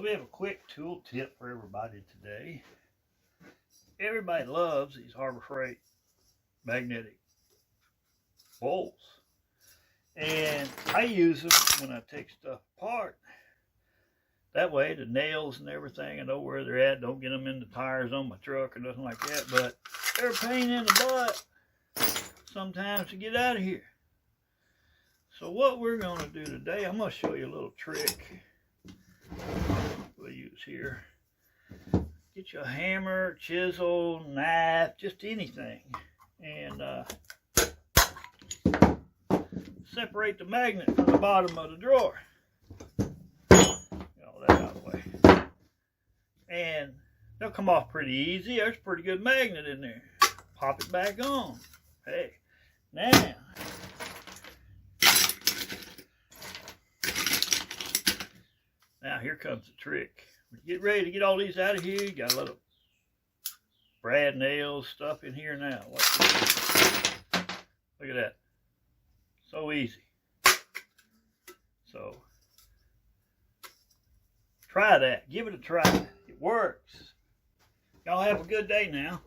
So we have a quick tool tip for everybody today. Everybody loves these Harbor Freight magnetic bowls. And I use them when I take stuff apart. That way the nails and everything, I know where they're at. Don't get them in the tires on my truck or nothing like that. But they're a pain in the butt sometimes to get out of here. So what we're going to do today, I'm going to show you a little trick we'll use here. Get you a hammer, chisel, knife, just anything. And separate the magnet from the bottom of the drawer. Get all that out of the way. And they'll come off pretty easy. There's a pretty good magnet in there. Pop it back on. Hey, now. Now here comes the trick. When you get ready to get all these out of here, you got a little brad nails stuff in here now. Watch this. Look at that. So easy. So try that. Give it a try. It works. Y'all have a good day now.